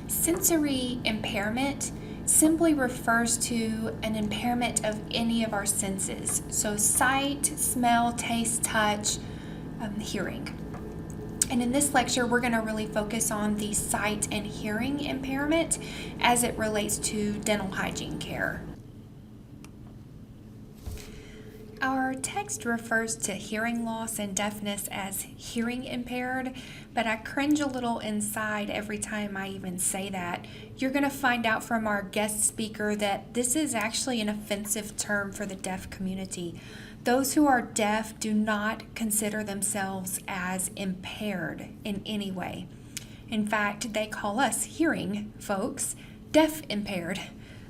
Sensory impairment simply refers to an impairment of any of our senses, so sight, smell, taste, touch, hearing. And in this lecture, we're going to really focus on the sight and hearing impairment as it relates to dental hygiene care. Our text refers to hearing loss and deafness as hearing impaired, but I cringe a little inside every time I even say that. You're going to find out from our guest speaker that this is actually an offensive term for the deaf community. Those who are deaf do not consider themselves as impaired in any way. In fact, they call us hearing folks deaf impaired.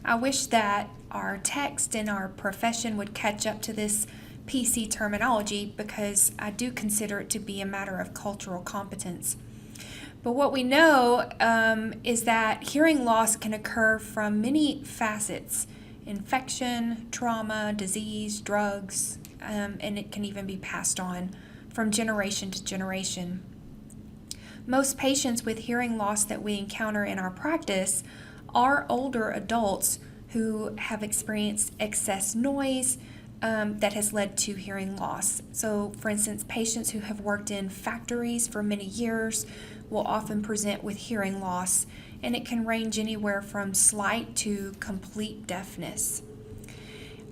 I wish that our text and our profession would catch up to this PC terminology, because I do consider it to be a matter of cultural competence. But what we know is that hearing loss can occur from many facets: infection, trauma, disease, drugs, and it can even be passed on from generation to generation. Most patients with hearing loss that we encounter in our practice are older adults who have experienced excess noise that has led to hearing loss. So, for instance, patients who have worked in factories for many years will often present with hearing loss, and it can range anywhere from slight to complete deafness.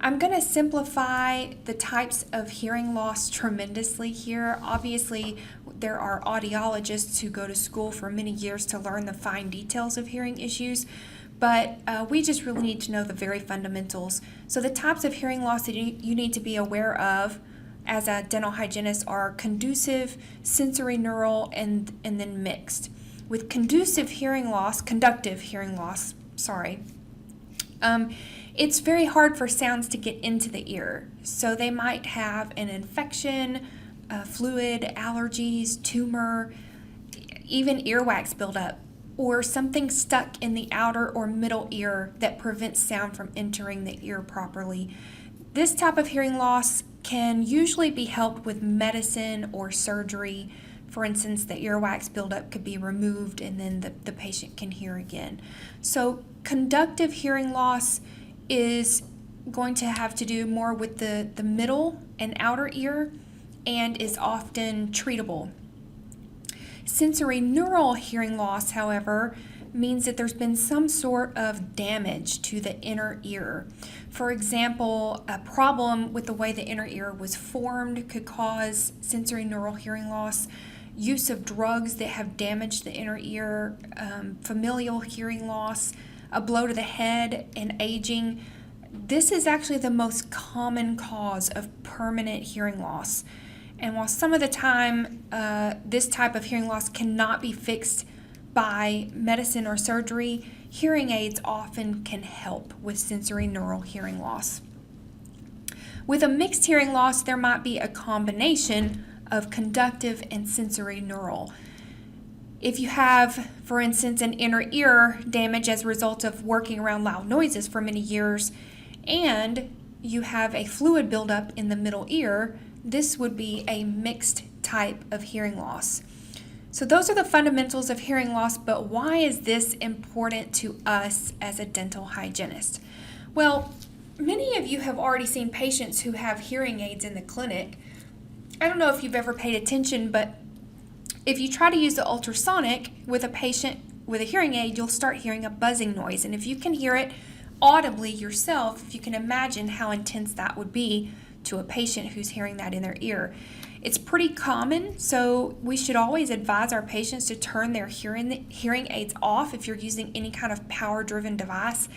I'm going to simplify the types of hearing loss tremendously here. Obviously, there are audiologists who go to school for many years to learn the fine details of hearing issues, but we just really need to know the very fundamentals. So the types of hearing loss that you need to be aware of as a dental hygienist are conducive, sensory neural, and then mixed. With conductive hearing loss, it's very hard for sounds to get into the ear. So they might have an infection, fluid, allergies, tumor, even earwax buildup, or something stuck in the outer or middle ear that prevents sound from entering the ear properly. This type of hearing loss can usually be helped with medicine or surgery. For instance, the earwax buildup could be removed and then the patient can hear again. So conductive hearing loss is going to have to do more with the middle and outer ear and is often treatable. Sensory neural hearing loss, however, means that there's been some sort of damage to the inner ear. For example, a problem with the way the inner ear was formed could cause sensory neural hearing loss. Use of drugs that have damaged the inner ear, familial hearing loss, a blow to the head, and aging. This is actually the most common cause of permanent hearing loss. And while some of the time this type of hearing loss cannot be fixed by medicine or surgery, hearing aids often can help with sensory neural hearing loss. With a mixed hearing loss, there might be a combination of conductive and sensory neural. If you have, for instance, an inner ear damage as a result of working around loud noises for many years, and you have a fluid buildup in the middle ear, this would be a mixed type of hearing loss. So those are the fundamentals of hearing loss, but why is this important to us as a dental hygienist? Well, many of you have already seen patients who have hearing aids in the clinic. I don't know if you've ever paid attention, but if you try to use the ultrasonic with a patient with a hearing aid, you'll start hearing a buzzing noise. And if you can hear it audibly yourself, if you can imagine how intense that would be to a patient who's hearing that in their ear. It's pretty common, so we should always advise our patients to turn their hearing aids off if you're using any kind of power-driven device.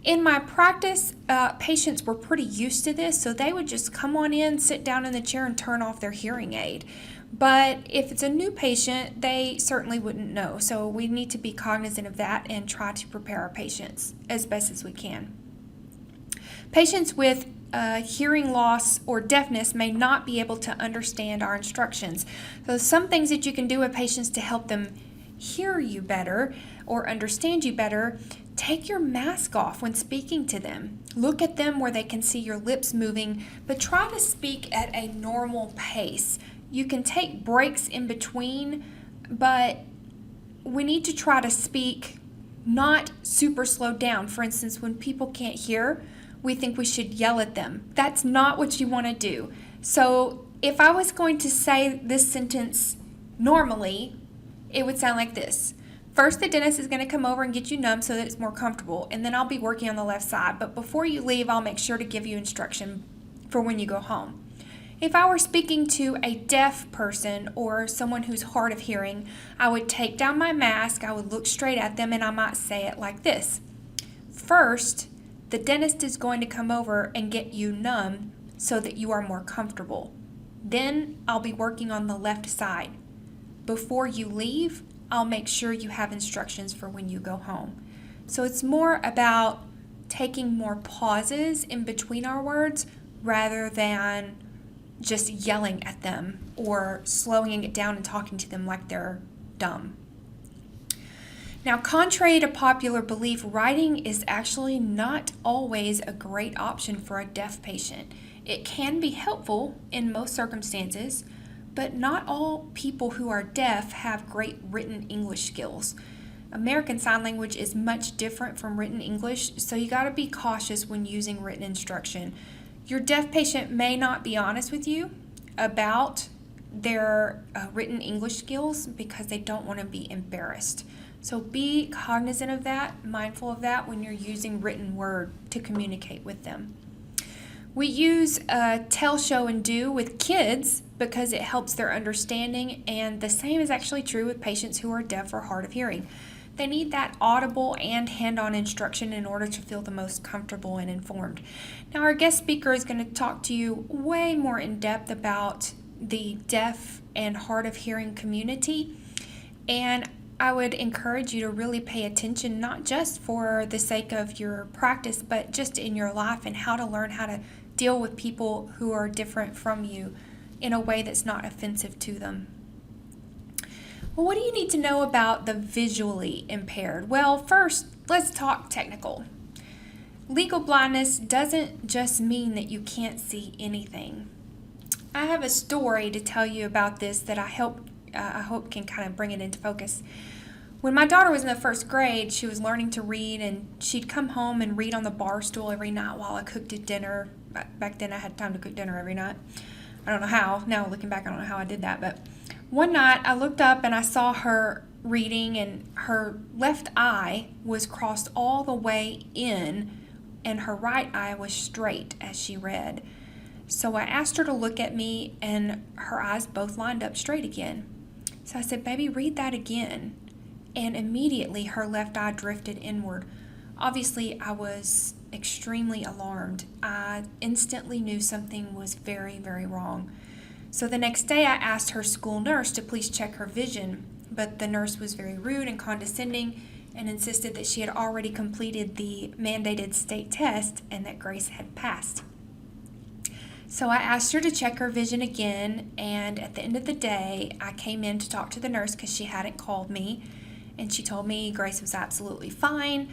In my practice, patients were pretty used to this, so they would just come on in, sit down in the chair, and turn off their hearing aid. But if it's a new patient, they certainly wouldn't know, so we need to be cognizant of that and try to prepare our patients as best as we can. Patients with hearing loss or deafness may not be able to understand our instructions. So some things that you can do with patients to help them hear you better or understand you better, take your mask off when speaking to them. Look at them where they can see your lips moving, but try to speak at a normal pace. You can take breaks in between, but we need to try to speak not super slowed down. For instance, when people can't hear, we think we should yell at them. That's not what you want to do. So if I was going to say this sentence normally, it would sound like this. First, the dentist is going to come over and get you numb so that it's more comfortable, and then I'll be working on the left side. But before you leave, I'll make sure to give you instruction for when you go home. If I were speaking to a deaf person or someone who's hard of hearing, I would take down my mask, I would look straight at them, and I might say it like this. First, the dentist is going to come over and get you numb so that you are more comfortable. Then I'll be working on the left side. Before you leave, I'll make sure you have instructions for when you go home. So it's more about taking more pauses in between our words rather than just yelling at them or slowing it down and talking to them like they're dumb. Now, contrary to popular belief, writing is actually not always a great option for a deaf patient. It can be helpful in most circumstances, but not all people who are deaf have great written English skills. American Sign Language is much different from written English, so you got to be cautious when using written instruction. Your deaf patient may not be honest with you about their written English skills because they don't want to be embarrassed. So be cognizant of that, mindful of that when you're using written word to communicate with them. We use tell, show, and do with kids because it helps their understanding, and the same is actually true with patients who are deaf or hard of hearing. They need that audible and hand-on instruction in order to feel the most comfortable and informed. Now, our guest speaker is going to talk to you way more in depth about the deaf and hard of hearing community, and I would encourage you to really pay attention, not just for the sake of your practice, but just in your life and how to learn how to deal with people who are different from you in a way that's not offensive to them. Well, what do you need to know about the visually impaired? Well, first, let's talk technical. Legal blindness doesn't just mean that you can't see anything. I have a story to tell you about this that I hope can kind of bring it into focus. When my daughter was in the first grade, she was learning to read, and she'd come home and read on the bar stool every night while I cooked dinner. Back then I had time to cook dinner every night. I don't know how. Now looking back, I don't know how I did that, but one night I looked up and I saw her reading, and her left eye was crossed all the way in and her right eye was straight as she read. So I asked her to look at me, and her eyes both lined up straight again. So I said, "Baby, read that again." And immediately her left eye drifted inward. Obviously, I was extremely alarmed. I instantly knew something was very, very wrong. So the next day I asked her school nurse to please check her vision, but the nurse was very rude and condescending and insisted that she had already completed the mandated state test and that Grace had passed. So I asked her to check her vision again, and at the end of the day, I came in to talk to the nurse because she hadn't called me, and she told me Grace was absolutely fine.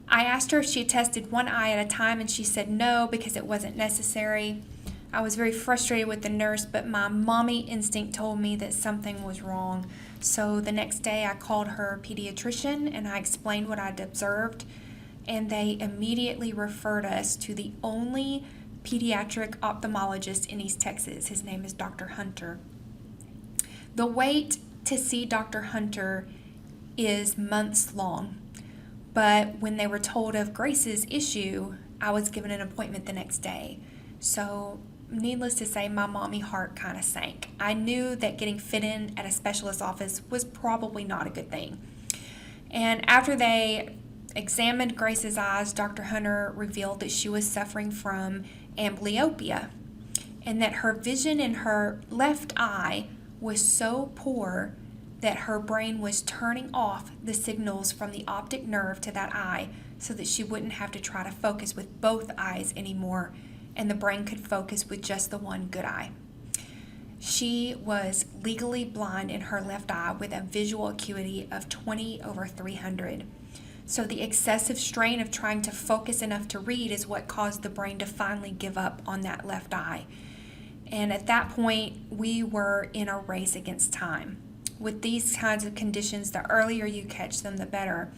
I asked her if she had tested one eye at a time, and she said no because it wasn't necessary. I was very frustrated with the nurse, but my mommy instinct told me that something was wrong. So the next day I called her pediatrician and I explained what I'd observed, and they immediately referred us to the only pediatric ophthalmologist in East Texas. His name is Dr. Hunter. The wait to see Dr. Hunter is months long, but when they were told of Grace's issue, I was given an appointment the next day. So needless to say, my mommy heart kind of sank. I knew that getting fit in at a specialist office was probably not a good thing. And after they examined Grace's eyes, Dr. Hunter revealed that she was suffering from amblyopia and that her vision in her left eye was so poor that her brain was turning off the signals from the optic nerve to that eye so that she wouldn't have to try to focus with both eyes anymore, and the brain could focus with just the one good eye. She was legally blind in her left eye with a visual acuity of 20/300. So the excessive strain of trying to focus enough to read is what caused the brain to finally give up on that left eye. And at that point, we were in a race against time. With these kinds of conditions, the earlier you catch them, the better.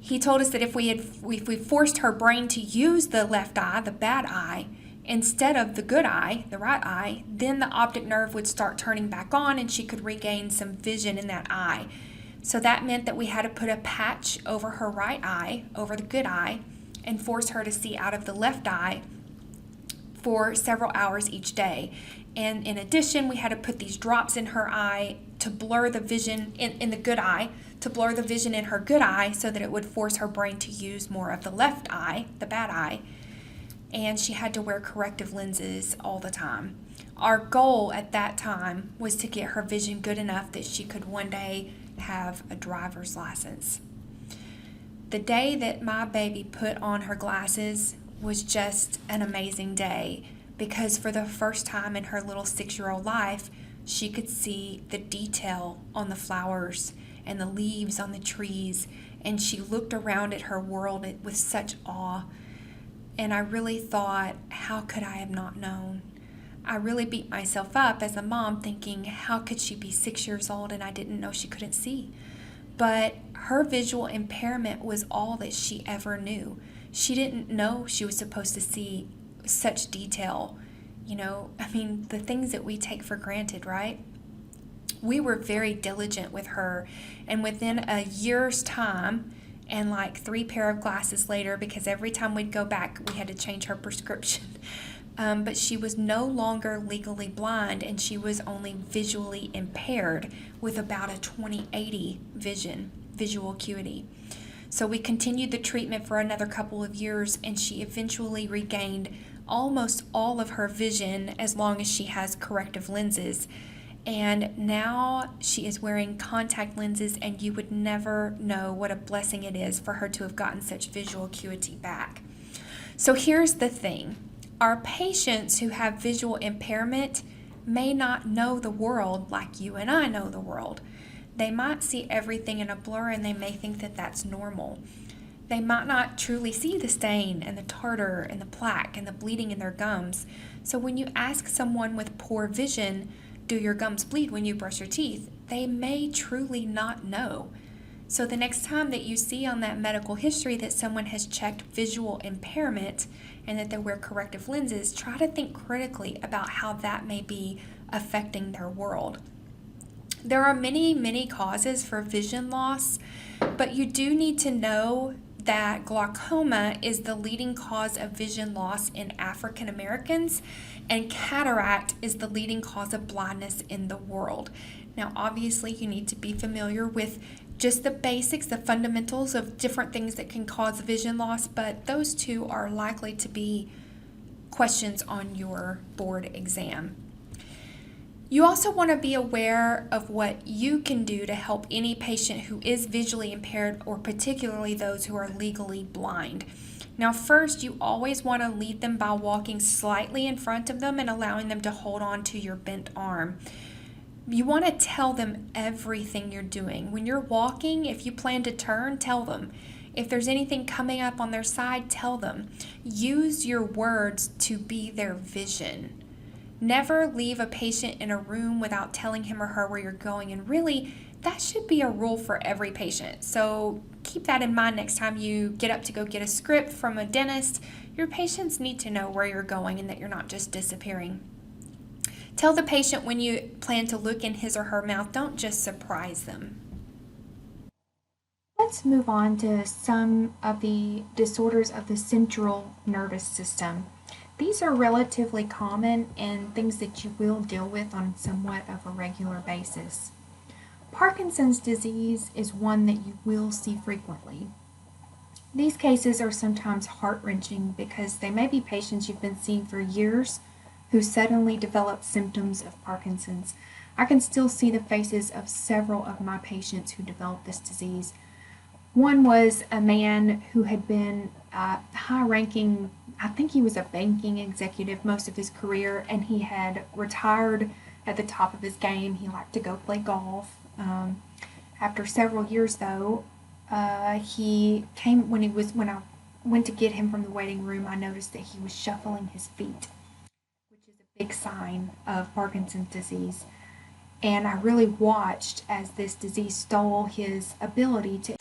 He told us that if we forced her brain to use the left eye, the bad eye, instead of the good eye, the right eye, then the optic nerve would start turning back on and she could regain some vision in that eye. So that meant that we had to put a patch over her right eye, over the good eye, and force her to see out of the left eye for several hours each day. And in addition, we had to put these drops in her eye to blur the vision in the good eye, to blur the vision in her good eye so that it would force her brain to use more of the left eye, the bad eye. And she had to wear corrective lenses all the time. Our goal at that time was to get her vision good enough that she could one day have a driver's license. The day that my baby put on her glasses was just an amazing day, because for the first time in her little 6-year-old life, she could see the detail on the flowers and the leaves on the trees, and she looked around at her world with such awe. And I really thought, how could I have not known? I really beat myself up as a mom thinking, how could she be 6 years old and I didn't know she couldn't see? But her visual impairment was all that she ever knew. She didn't know she was supposed to see such detail. The things that we take for granted, right? We were very diligent with her, and within a year's time, and like 3 pair of glasses later, because every time we'd go back, we had to change her prescription. But she was no longer legally blind, and she was only visually impaired with about a 20/80 visual acuity. So we continued the treatment for another couple of years, and she eventually regained almost all of her vision as long as she has corrective lenses. And now she is wearing contact lenses, and you would never know what a blessing it is for her to have gotten such visual acuity back. So here's the thing. Our patients who have visual impairment may not know the world like you and I know the world. They might see everything in a blur, and they may think that that's normal. They might not truly see the stain and the tartar and the plaque and the bleeding in their gums. So when you ask someone with poor vision, do your gums bleed when you brush your teeth? They may truly not know. So the next time that you see on that medical history that someone has checked visual impairment and that they wear corrective lenses, try to think critically about how that may be affecting their world. There are many, many causes for vision loss, but you do need to know that glaucoma is the leading cause of vision loss in African Americans, and cataract is the leading cause of blindness in the world. Now, obviously, you need to be familiar with just the basics, the fundamentals of different things that can cause vision loss, but those two are likely to be questions on your board exam. You also want to be aware of what you can do to help any patient who is visually impaired, or particularly those who are legally blind. Now, first, you always want to lead them by walking slightly in front of them and allowing them to hold on to your bent arm. You want to tell them everything you're doing. When you're walking, if you plan to turn, tell them. If there's anything coming up on their side, tell them. Use your words to be their vision. Never leave a patient in a room without telling him or her where you're going, and really, that should be a rule for every patient. So keep that in mind next time you get up to go get a script from a dentist. Your patients need to know where you're going and that you're not just disappearing. Tell the patient when you plan to look in his or her mouth. Don't just surprise them. Let's move on to some of the disorders of the central nervous system. These are relatively common and things that you will deal with on somewhat of a regular basis. Parkinson's disease is one that you will see frequently. These cases are sometimes heart-wrenching because they may be patients you've been seeing for years who suddenly develop symptoms of Parkinson's. I can still see the faces of several of my patients who developed this disease. One was a man who had been high-ranking, I think he was a banking executive most of his career, and he had retired at the top of his game. He liked to go play golf. After several years, though, he came when I went to get him from the waiting room. I noticed that he was shuffling his feet, which is a big sign of Parkinson's disease. And I really watched as this disease stole his ability to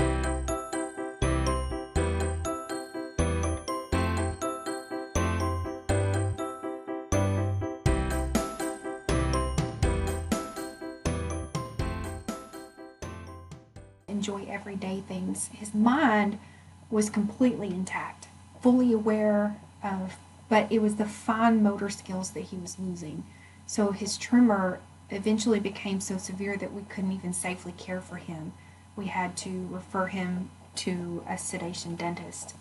enjoy everyday things. His mind was completely intact, fully aware of, but it was the fine motor skills that he was losing. So his tremor eventually became so severe that we couldn't even safely care for him. We had to refer him to a sedation dentist.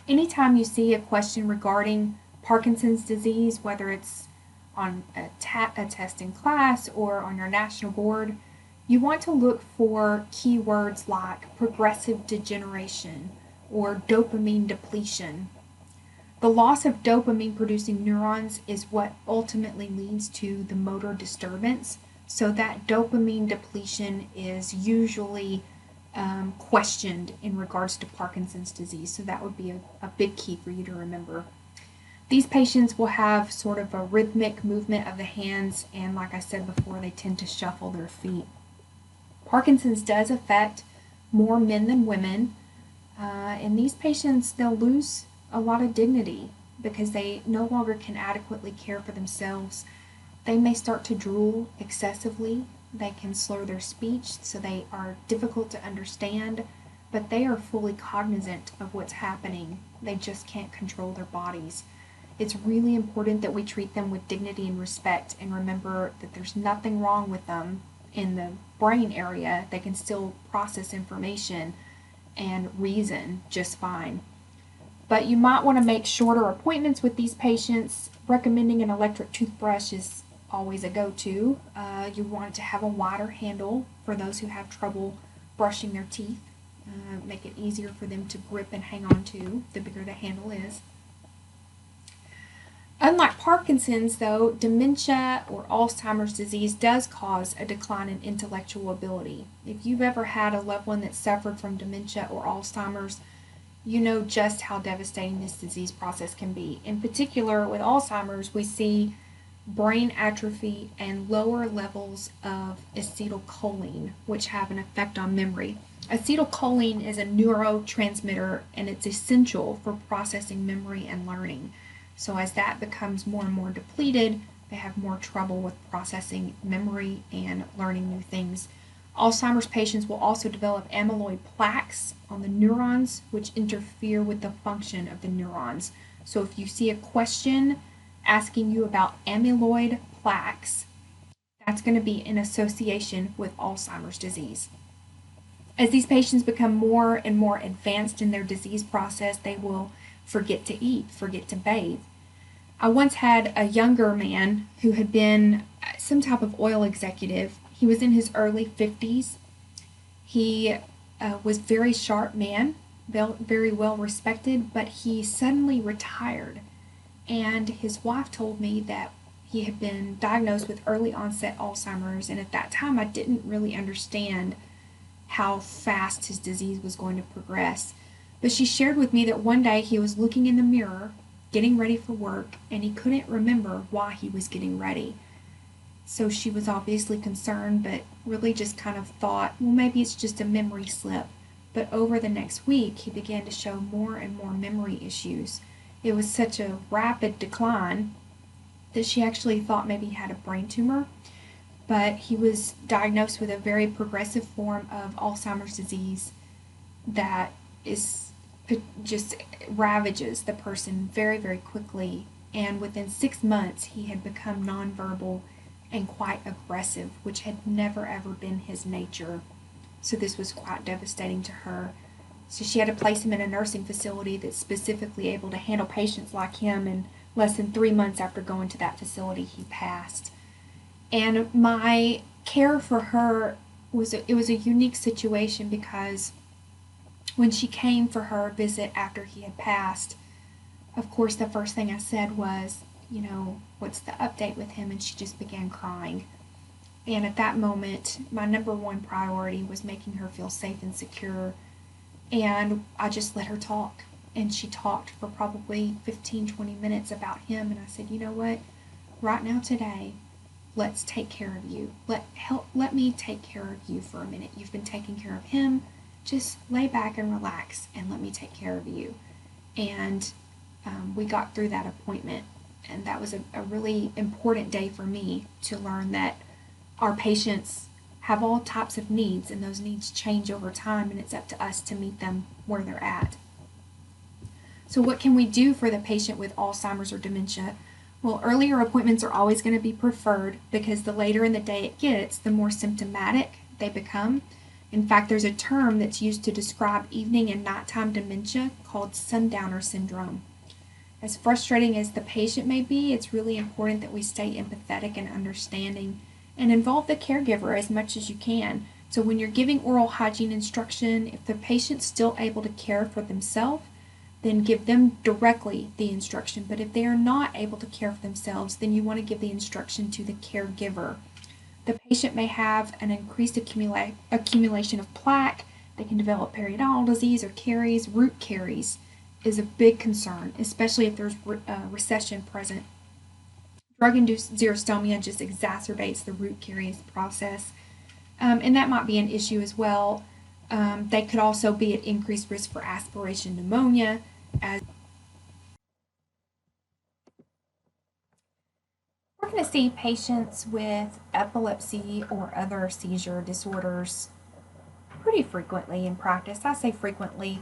Anytime you see a question regarding Parkinson's disease, whether it's on a test in class or on your national board, you want to look for keywords like progressive degeneration or dopamine depletion. The loss of dopamine producing neurons is what ultimately leads to the motor disturbance. So that dopamine depletion is usually questioned in regards to Parkinson's disease. So that would be a big key for you to remember. These patients will have sort of a rhythmic movement of the hands, and like I said before, they tend to shuffle their feet. Parkinson's does affect more men than women, and these patients, they'll lose a lot of dignity because they no longer can adequately care for themselves. They may start to drool excessively. They can slur their speech, so they are difficult to understand, but they are fully cognizant of what's happening. They just can't control their bodies. It's really important that we treat them with dignity and respect and remember that there's nothing wrong with them in the brain area. They can still process information and reason just fine. But you might want to make shorter appointments with these patients. Recommending an electric toothbrush is always a go-to. You want to have a wider handle for those who have trouble brushing their teeth. Make it easier for them to grip and hang on to, the bigger the handle is. Unlike Parkinson's, though, dementia or Alzheimer's disease does cause a decline in intellectual ability. If you've ever had a loved one that suffered from dementia or Alzheimer's, you know just how devastating this disease process can be. In particular, with Alzheimer's, we see brain atrophy and lower levels of acetylcholine, which have an effect on memory. Acetylcholine is a neurotransmitter, and it's essential for processing memory and learning. So as that becomes more and more depleted, they have more trouble with processing memory and learning new things. Alzheimer's patients will also develop amyloid plaques on the neurons, which interfere with the function of the neurons. So if you see a question asking you about amyloid plaques, that's going to be in association with Alzheimer's disease. As these patients become more and more advanced in their disease process, they will forget to eat, forget to bathe. I once had a younger man who had been some type of oil executive. He was in his early 50s. He was a very sharp man, very well respected, but he suddenly retired. And his wife told me that he had been diagnosed with early onset Alzheimer's, and at that time I didn't really understand how fast his disease was going to progress. But she shared with me that one day he was looking in the mirror, getting ready for work, and he couldn't remember why he was getting ready. So she was obviously concerned, but really just kind of thought, well, maybe it's just a memory slip. But over the next week, he began to show more and more memory issues. It was such a rapid decline that she actually thought maybe he had a brain tumor. But he was diagnosed with a very progressive form of Alzheimer's disease that just ravages the person very, very quickly. And within 6 months, he had become nonverbal and quite aggressive, which had never ever been his nature. So this was quite devastating to her. So she had to place him in a nursing facility that's specifically able to handle patients like him, and less than 3 months after going to that facility, he passed. And my care for her was a unique situation because when she came for her visit after he had passed, of course, the first thing I said was, what's the update with him? And she just began crying. And at that moment, my number one priority was making her feel safe and secure. And I just let her talk. And she talked for probably 15-20 minutes about him. And I said, you know what? Right now, today, let's take care of you. Let me take care of you for a minute. You've been taking care of him. Just lay back and relax and let me take care of you. And we got through that appointment. And that was a really important day for me to learn that our patients have all types of needs, and those needs change over time, and it's up to us to meet them where they're at. So what can we do for the patient with Alzheimer's or dementia? Well, earlier appointments are always going to be preferred because the later in the day it gets, the more symptomatic they become. In fact, there's a term that's used to describe evening and nighttime dementia called sundowner syndrome. As frustrating as the patient may be, it's really important that we stay empathetic and understanding and involve the caregiver as much as you can. So when you're giving oral hygiene instruction, if the patient's still able to care for themselves, then give them directly the instruction. But if they are not able to care for themselves, then you want to give the instruction to the caregiver. The patient may have an increased accumulation of plaque. They can develop periodontal disease or caries. Root caries is a big concern, especially if there's recession present. Drug-induced xerostomia just exacerbates the root caries process, and that might be an issue as well. They could also be at increased risk for aspiration pneumonia. We're going to see patients with epilepsy or other seizure disorders pretty frequently in practice. I say frequently,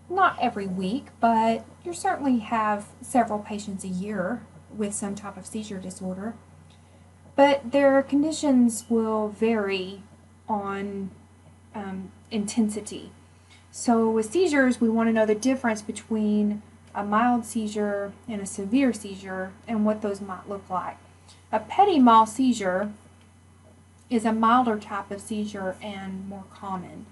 not every week, but you certainly have several patients a year with some type of seizure disorder. But their conditions will vary on intensity. So with seizures, we want to know the difference between a mild seizure and a severe seizure and what those might look like. A petit mal seizure is a milder type of seizure and more common.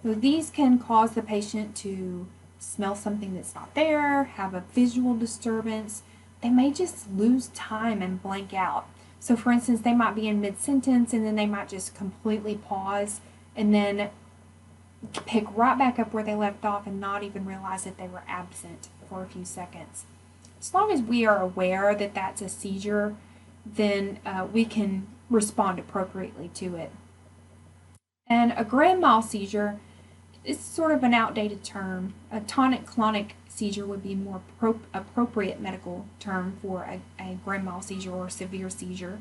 So these can cause the patient to smell something that's not there, have a visual disturbance. They may just lose time and blank out. So for instance, they might be in mid-sentence and then they might just completely pause and then pick right back up where they left off and not even realize that they were absent for a few seconds. As long as we are aware that that's a seizure, then we can respond appropriately to it. And a grand mal seizure is sort of an outdated term. A tonic-clonic seizure would be a more appropriate medical term for a grand mal seizure or severe seizure.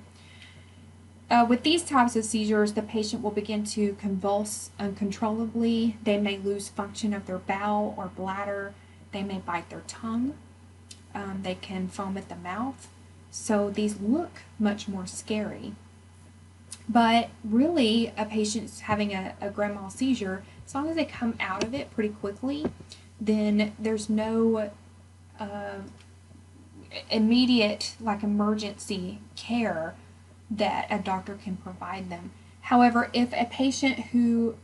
With these types of seizures, the patient will begin to convulse uncontrollably. They may lose function of their bowel or bladder. They may bite their tongue. They can foam at the mouth. So these look much more scary. But really, a patient's having a grand mal seizure, as long as they come out of it pretty quickly, then there's no immediate, emergency care that a doctor can provide them. However, if a patient who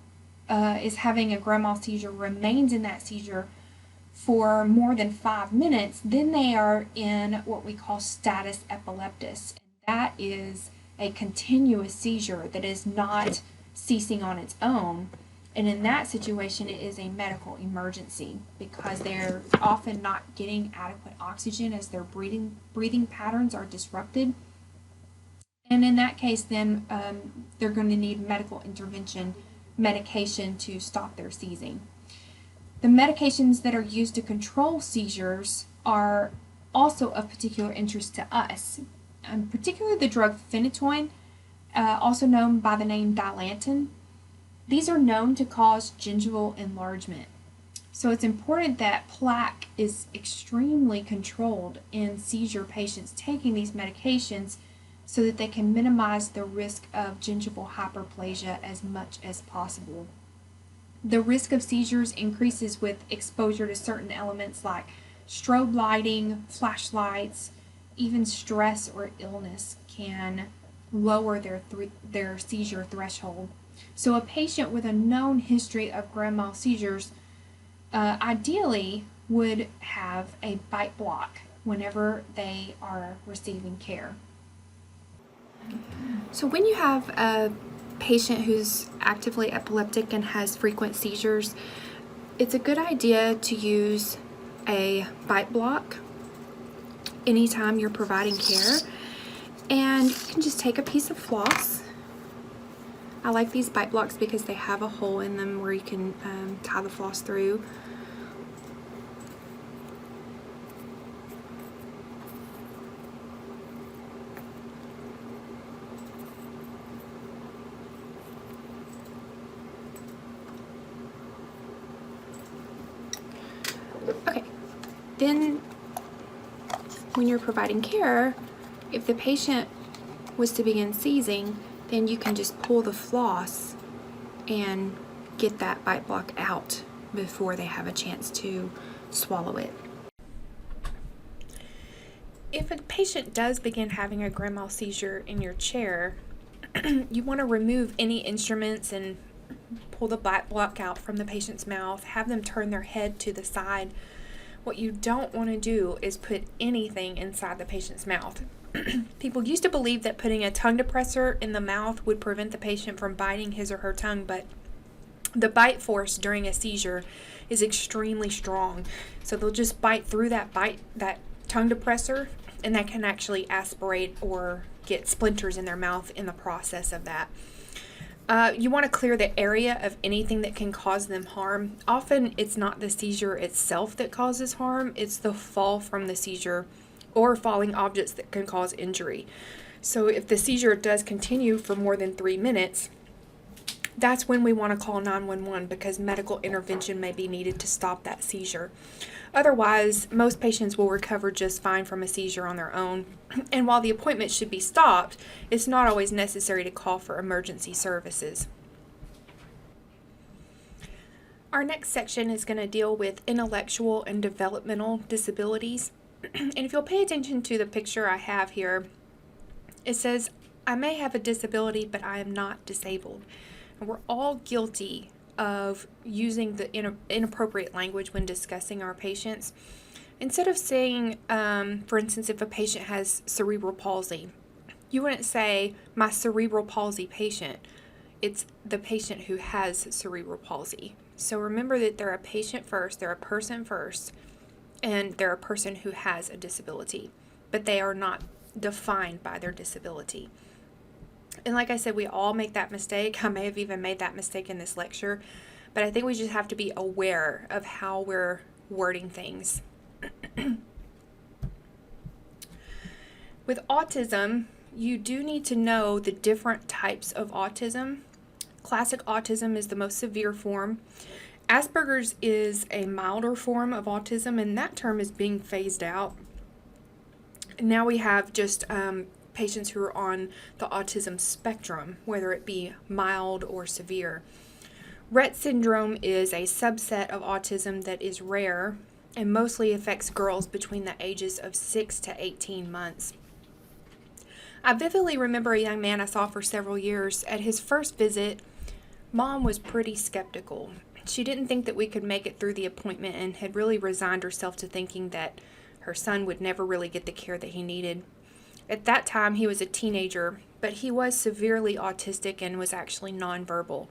is having a grand mal seizure remains in that seizure for more than 5 minutes, then they are in what we call status epilepticus. And that is a continuous seizure that is not ceasing on its own. And in that situation, it is a medical emergency because they're often not getting adequate oxygen as their breathing patterns are disrupted. And in that case, then they're going to need medical intervention, medication to stop their seizing. The medications that are used to control seizures are also of particular interest to us, particularly the drug phenytoin, also known by the name Dilantin. These are known to cause gingival enlargement. So it's important that plaque is extremely controlled in seizure patients taking these medications so that they can minimize the risk of gingival hyperplasia as much as possible. The risk of seizures increases with exposure to certain elements like strobe lighting, flashlights, even stress or illness can lower their seizure threshold. So a patient with a known history of grand mal seizures ideally would have a bite block whenever they are receiving care. So when you have a patient who's actively epileptic and has frequent seizures, it's a good idea to use a bite block anytime you're providing care. And you can just take a piece of floss. I like these bite blocks because they have a hole in them where you can tie the floss through. Okay, then when you're providing care, if the patient was to begin seizing, then you can just pull the floss and get that bite block out before they have a chance to swallow it. If a patient does begin having a grand mal seizure in your chair, you want to remove any instruments and pull the bite block out from the patient's mouth. Have them turn their head to the side. What you don't want to do is put anything inside the patient's mouth. People used to believe that putting a tongue depressor in the mouth would prevent the patient from biting his or her tongue, but the bite force during a seizure is extremely strong. So they'll just bite through that tongue depressor, and that can actually aspirate or get splinters in their mouth in the process of that. You want to clear the area of anything that can cause them harm. Often it's not the seizure itself that causes harm, it's the fall from the seizure or falling objects that can cause injury. So if the seizure does continue for more than 3 minutes, that's when we want to call 911 because medical intervention may be needed to stop that seizure. Otherwise, most patients will recover just fine from a seizure on their own. And while the appointment should be stopped, it's not always necessary to call for emergency services. Our next section is going to deal with intellectual and developmental disabilities. And if you'll pay attention to the picture I have here, it says, I may have a disability, but I am not disabled. And we're all guilty of using the inappropriate language when discussing our patients. Instead of saying, for instance, if a patient has cerebral palsy, you wouldn't say, my cerebral palsy patient. It's the patient who has cerebral palsy. So remember that they're a patient first, they're a person first, and they're a person who has a disability, but they are not defined by their disability. And like I said, we all make that mistake. I may have even made that mistake in this lecture, but I think we just have to be aware of how we're wording things. With autism, you do need to know the different types of autism. Classic autism is the most severe form. Asperger's is a milder form of autism, and that term is being phased out. Now we have just patients who are on the autism spectrum, whether it be mild or severe. Rett syndrome is a subset of autism that is rare and mostly affects girls between the ages of 6 to 18 months. I vividly remember a young man I saw for several years. At his first visit, Mom was pretty skeptical. She didn't think that we could make it through the appointment and had really resigned herself to thinking that her son would never really get the care that he needed. At that time, he was a teenager, but he was severely autistic and was actually nonverbal.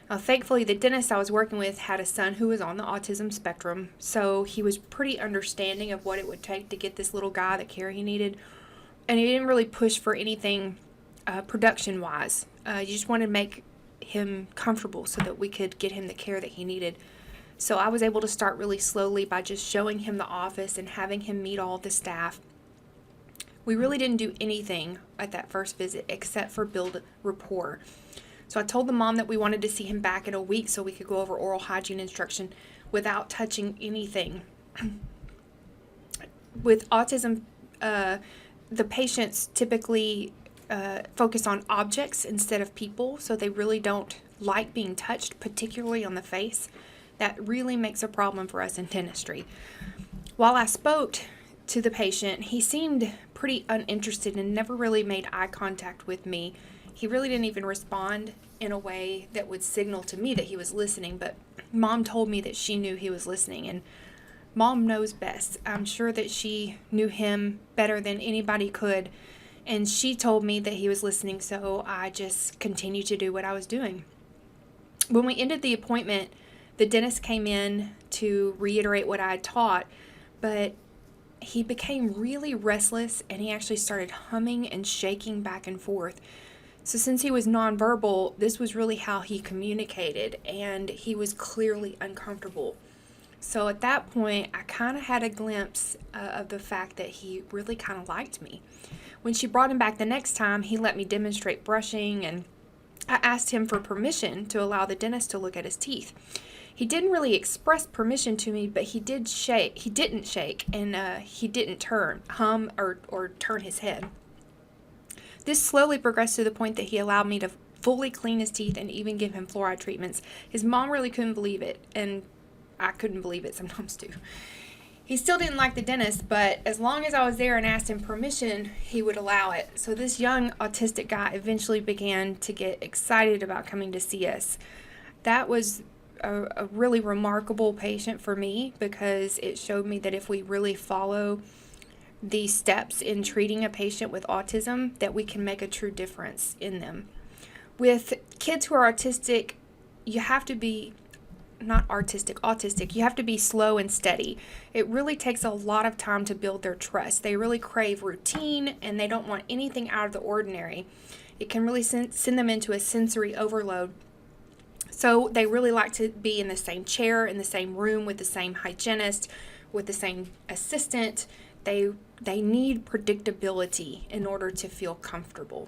Now, thankfully, the dentist I was working with had a son who was on the autism spectrum, so he was pretty understanding of what it would take to get this little guy the care he needed, and he didn't really push for anything production-wise. You just wanted to make him comfortable so that we could get him the care that he needed. So I was able to start really slowly by just showing him the office and having him meet all the staff. We really didn't do anything at that first visit except for build rapport. So I told the mom that we wanted to see him back in a week so we could go over oral hygiene instruction without touching anything. With autism, the patients typically focus on objects instead of people, so they really don't like being touched, particularly on the face. That really makes a problem for us in dentistry. While I spoke to the patient, he seemed pretty uninterested and never really made eye contact with me. He really didn't even respond in a way that would signal to me that he was listening, but Mom told me that she knew he was listening, and Mom knows best. I'm sure that she knew him better than anybody could. And she told me that he was listening, so I just continued to do what I was doing. When we ended the appointment, the dentist came in to reiterate what I had taught, but he became really restless and he actually started humming and shaking back and forth. So since he was nonverbal, this was really how he communicated, and he was clearly uncomfortable. So at that point, I kind of had a glimpse of the fact that he really kind of liked me. When she brought him back the next time, he let me demonstrate brushing, and I asked him for permission to allow the dentist to look at his teeth. He didn't really express permission to me, but he did shake. He didn't shake, and he didn't hum or turn his head. This slowly progressed to the point that he allowed me to fully clean his teeth and even give him fluoride treatments. His mom really couldn't believe it, and I couldn't believe it sometimes too. He still didn't like the dentist, but as long as I was there and asked him permission, he would allow it. So this young autistic guy eventually began to get excited about coming to see us. That was a really remarkable patient for me, because it showed me that if we really follow the steps in treating a patient with autism, that we can make a true difference in them. With kids who are autistic, you have to be autistic, you have to be slow and steady. It really takes a lot of time to build their trust. They really crave routine, and they don't want anything out of the ordinary. It can really send them into a sensory overload. So they really like to be in the same chair, in the same room, with the same hygienist, with the same assistant. They need predictability in order to feel comfortable.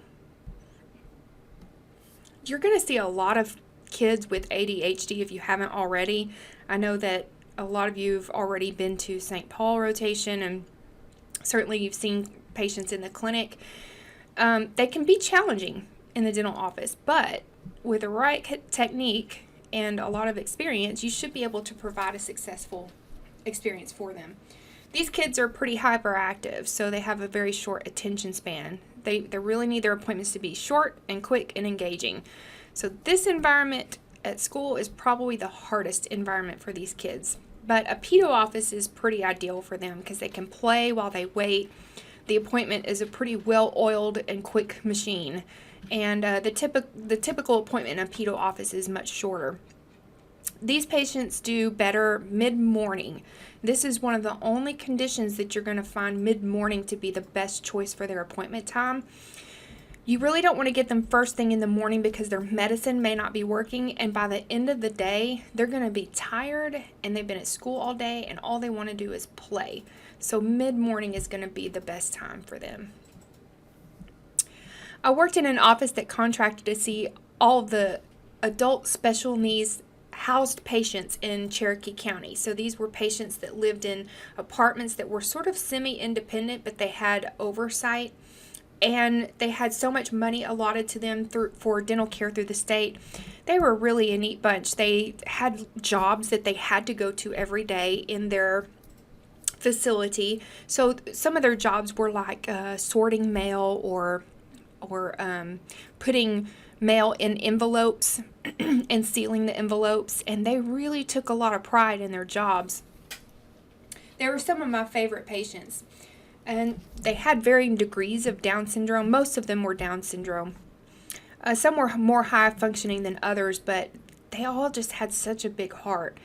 You're going to see a lot of kids with ADHD if you haven't already. I know that a lot of you have already been to St. Paul rotation, and certainly you've seen patients in the clinic. They can be challenging in the dental office, but with the right technique and a lot of experience, you should be able to provide a successful experience for them. These kids are pretty hyperactive, so they have a very short attention span. They really need their appointments to be short and quick and engaging. So this environment at school is probably the hardest environment for these kids. But a pedo office is pretty ideal for them because they can play while they wait. The appointment is a pretty well-oiled and quick machine. And the typical appointment in a pedo office is much shorter. These patients do better mid-morning. This is one of the only conditions that you're going to find mid-morning to be the best choice for their appointment time. You really don't want to get them first thing in the morning because their medicine may not be working, and by the end of the day, they're going to be tired and they've been at school all day and all they want to do is play. So mid-morning is going to be the best time for them. I worked in an office that contracted to see all the adult special needs housed patients in Cherokee County. So these were patients that lived in apartments that were sort of semi-independent, but they had oversight. And they had so much money allotted to them for dental care through the state. They were really a neat bunch. They had jobs that they had to go to every day in their facility. So some of their jobs were like sorting mail or putting mail in envelopes and sealing the envelopes. And they really took a lot of pride in their jobs. They were some of my favorite patients. And they had varying degrees of Down syndrome. Most of them were Down syndrome. Some were more high functioning than others, but they all just had such a big heart.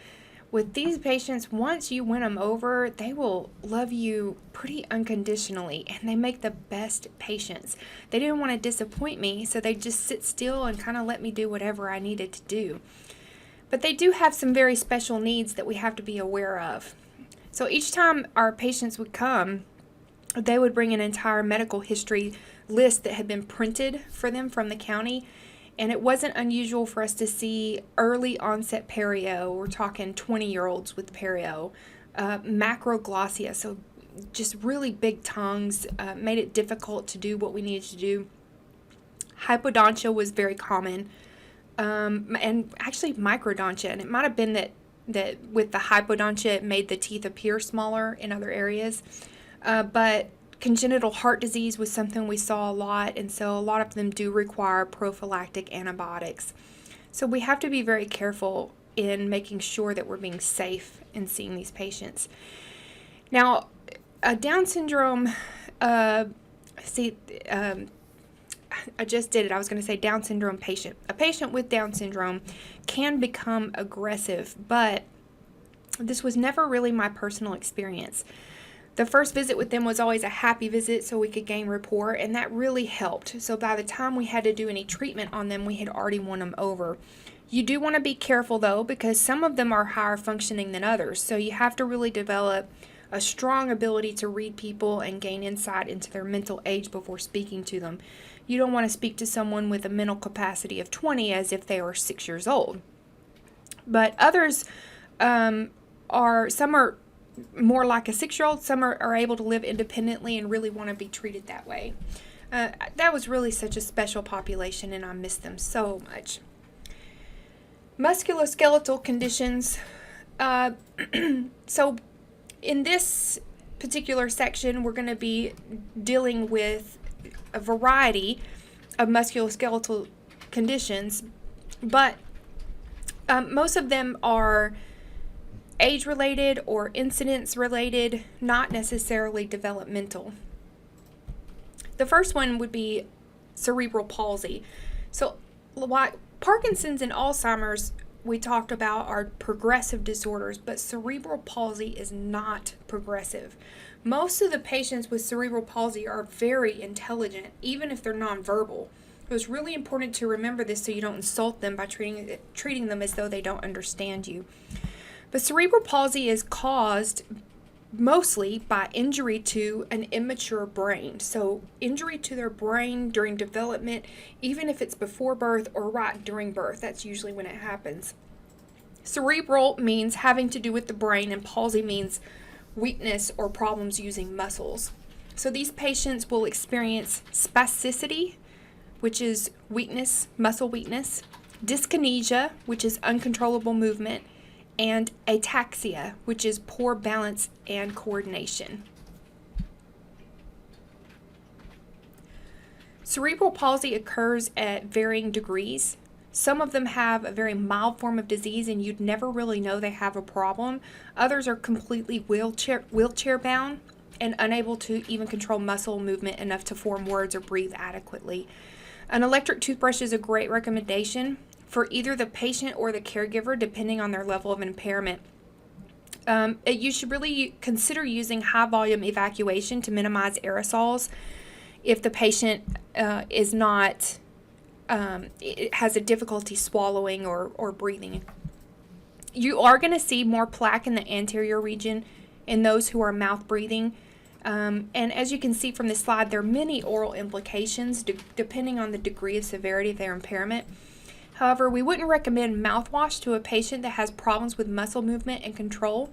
With these patients, once you win them over, they will love you pretty unconditionally, and they make the best patients. They didn't want to disappoint me, so they just sit still and kind of let me do whatever I needed to do. But they do have some very special needs that we have to be aware of. So each time our patients would come, they would bring an entire medical history list that had been printed for them from the county. And it wasn't unusual for us to see early onset perio. We're talking 20-year-olds with perio. Macroglossia, so just really big tongues, made it difficult to do what we needed to do. Hypodontia was very common. And actually microdontia. And it might have been that with the hypodontia, it made the teeth appear smaller in other areas. But congenital heart disease was something we saw a lot, and so a lot of them do require prophylactic antibiotics. So we have to be very careful in making sure that we're being safe in seeing these patients. Now, a Down syndrome, I just did it. I was going to say Down syndrome patient. A patient with Down syndrome can become aggressive, but this was never really my personal experience. The first visit with them was always a happy visit so we could gain rapport, and that really helped. So by the time we had to do any treatment on them, we had already won them over. You do want to be careful though, because some of them are higher functioning than others. So you have to really develop a strong ability to read people and gain insight into their mental age before speaking to them. You don't want to speak to someone with a mental capacity of 20 as if they were 6 years old. But others some are more like a 6-year-old, some are able to live independently and really want to be treated that way. That was really such a special population, and I miss them so much. Musculoskeletal conditions. So in this particular section, we're going to be dealing with a variety of musculoskeletal conditions, but most of them are age-related or incidence-related, not necessarily developmental. The first one would be cerebral palsy. So what Parkinson's and Alzheimer's we talked about are progressive disorders, but cerebral palsy is not progressive. Most of the patients with cerebral palsy are very intelligent, even if they're nonverbal. It was really important to remember this so you don't insult them by treating them as though they don't understand you. But cerebral palsy is caused mostly by injury to an immature brain. So injury to their brain during development, even if it's before birth or right during birth, that's usually when it happens. Cerebral means having to do with the brain, and palsy means weakness or problems using muscles. So these patients will experience spasticity, which is weakness, muscle weakness, dyskinesia, which is uncontrollable movement, and ataxia, which is poor balance and coordination. Cerebral palsy occurs at varying degrees. Some of them have a very mild form of disease and you'd never really know they have a problem. Others are completely wheelchair bound and unable to even control muscle movement enough to form words or breathe adequately. An electric toothbrush is a great recommendation for either the patient or the caregiver, depending on their level of impairment. You should really consider using high volume evacuation to minimize aerosols if the patient has a difficulty swallowing or breathing. You are going to see more plaque in the anterior region in those who are mouth breathing. And as you can see from this slide, there are many oral implications depending on the degree of severity of their impairment. However, we wouldn't recommend mouthwash to a patient that has problems with muscle movement and control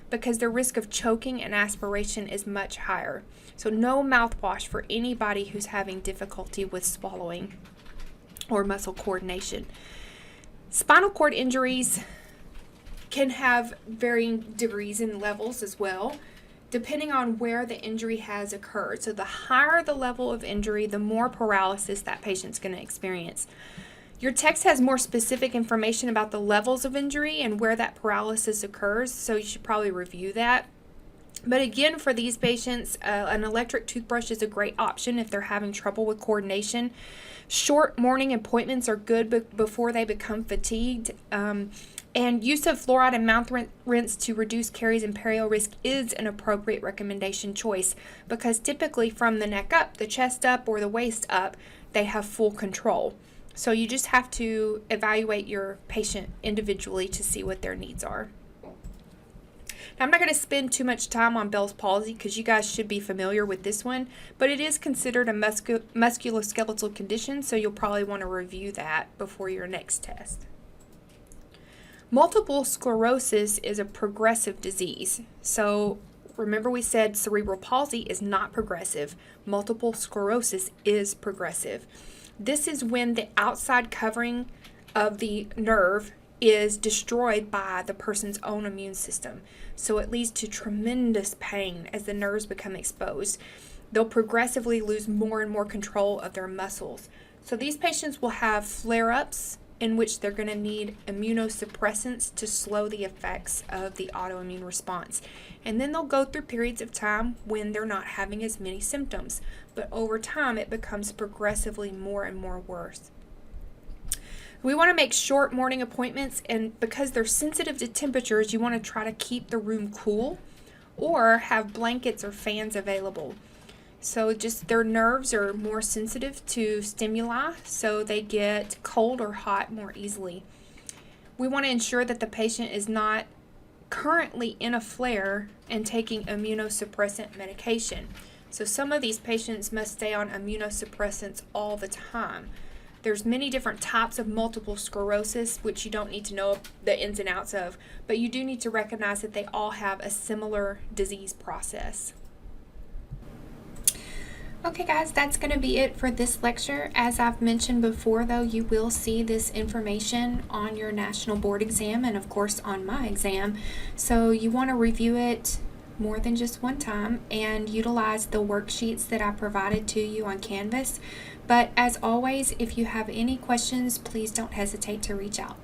because the risk of choking and aspiration is much higher. So no mouthwash for anybody who's having difficulty with swallowing or muscle coordination. Spinal cord injuries can have varying degrees and levels as well, depending on where the injury has occurred. So the higher the level of injury, the more paralysis that patient's going to experience. Your text has more specific information about the levels of injury and where that paralysis occurs, so you should probably review that. But again, for these patients, an electric toothbrush is a great option if they're having trouble with coordination. Short morning appointments are good before they become fatigued. And use of fluoride and mouth rinse to reduce caries and perio risk is an appropriate recommendation choice because typically from the neck up, the chest up, or the waist up, they have full control. So you just have to evaluate your patient individually to see what their needs are. Now, I'm not going to spend too much time on Bell's palsy because you guys should be familiar with this one, but it is considered a musculoskeletal condition, so you'll probably want to review that before your next test. Multiple sclerosis is a progressive disease. So remember we said cerebral palsy is not progressive. Multiple sclerosis is progressive. This is when the outside covering of the nerve is destroyed by the person's own immune system. So it leads to tremendous pain as the nerves become exposed. They'll progressively lose more and more control of their muscles. So these patients will have flare-ups in which they're going to need immunosuppressants to slow the effects of the autoimmune response. And then they'll go through periods of time when they're not having as many symptoms. But over time, it becomes progressively more and more worse. We want to make short morning appointments, and because they're sensitive to temperatures, you want to try to keep the room cool or have blankets or fans available. So just their nerves are more sensitive to stimuli, so they get cold or hot more easily. We want to ensure that the patient is not currently in a flare and taking immunosuppressant medication. So some of these patients must stay on immunosuppressants all the time. There's many different types of multiple sclerosis, which you don't need to know the ins and outs of, but you do need to recognize that they all have a similar disease process. Okay guys, that's going to be it for this lecture. As I've mentioned before though, you will see this information on your national board exam and of course on my exam. So you want to review it more than just one time and utilize the worksheets that I provided to you on Canvas. But as always, if you have any questions, please don't hesitate to reach out.